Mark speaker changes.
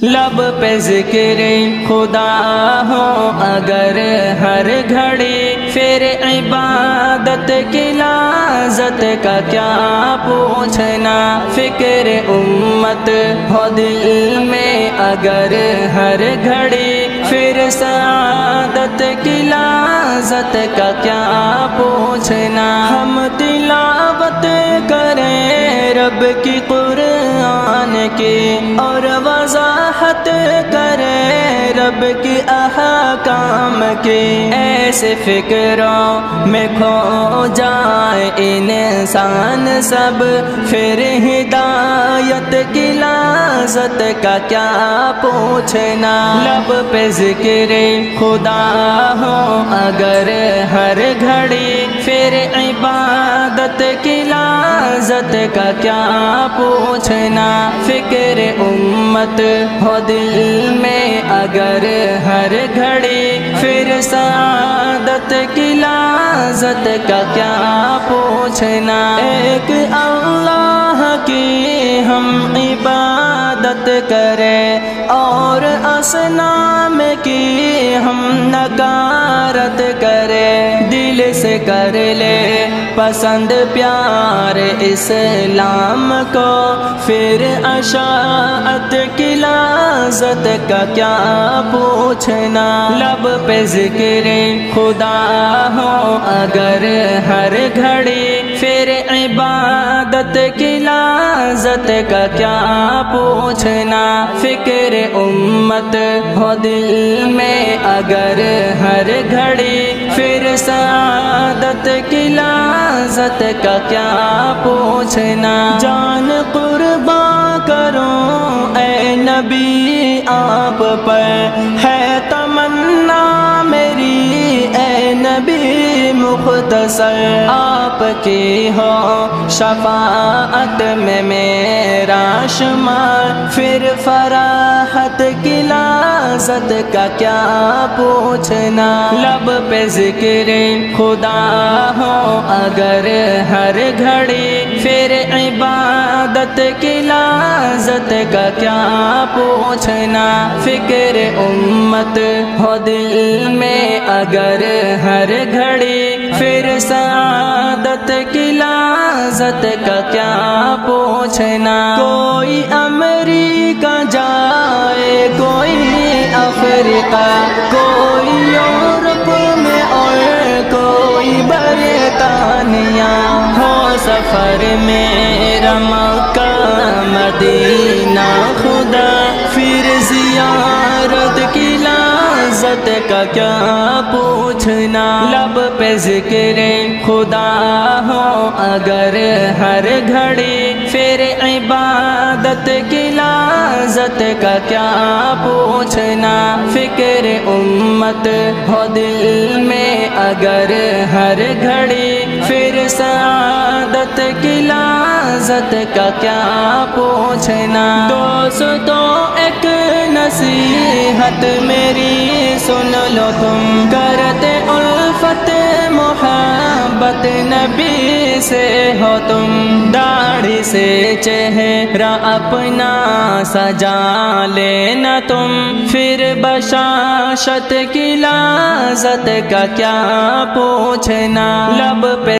Speaker 1: لب پہ ذکر خدا ہو اگر ہر گھڑی، پھر عبادت کی لذت کا کیا پوچھنا۔ فکر امت ہو دل میں اگر ہر گھڑی، پھر سعادت کی لذت کا کیا پوچھنا۔ ہم تلاوت کریں رب کی قرآن کی، اور وضاحت کریں رب کی احکام کی، ایسے فکروں میں کھو جائے انسان سب، پھر ہدایت کی لذت کا کیا پوچھنا۔ لب پہ ذکر خدا ہو اگر ہر گھڑی، پھر عبادت کی لذت کا کیا پوچھنا۔ فکر امت ہو دل میں اگر ہر گھڑی، پھر سعادت کی لذت کا کیا پوچھنا۔ ایک اللہ کی ہم عبادت کریں، اور اصنام کی ہم نکارت کریں، دل سے کر لے پسند پیار اسلام کو، پھر اشاعت کی لذت کا کیا پوچھنا۔ لب پہ ذکر خدا ہو اگر ہر گھڑی، پھر عبادت کی لذت کا کیا پوچھنا۔ فکر امت ہو دل میں اگر ہر گھڑی، پھر سعادت کی لذت کا کیا پوچھنا۔ جان قربان کروں اے نبی آپ پر، ہے تمنا میری اے نبی مختصر، آپ کی ہو شفاعت میں میرا شمار، پھر فراحت کی لذت کا کیا پوچھنا۔ لب پہ ذکر خدا ہو اگر ہر گھڑی، پھر عبادت کی لذت کا کیا پوچھنا۔ فکر امت ہو دل میں اگر ہر گھڑی، پھر سعادت کی لذت کا کیا پوچھنا۔ کوئی امریکہ جائے، کوئی افریقہ، کوئی یورپ میں اور کوئی برطانیہ، ہو سفر میرا مکہ مدینہ خدا، پھر زیارت کی لذت کا کیا پوچھنا۔ لب پہ ذکر خدا ہو اگر ہر گھڑی، پھر عبادت کی لذت کا کیا پوچھنا۔ فکر امت ہو دل میں اگر ہر گھڑی، پھر سعادت کی لذت کا کیا پوچھنا۔ دوستو ایک نصیحت میری سن لو تم، کرتے الفت محبت نبی سے ہو تم، داڑھی سے چہرہ اپنا سجا لینا تم، پھر بشاشت کی لذت کا کیا پوچھنا۔ لب پہ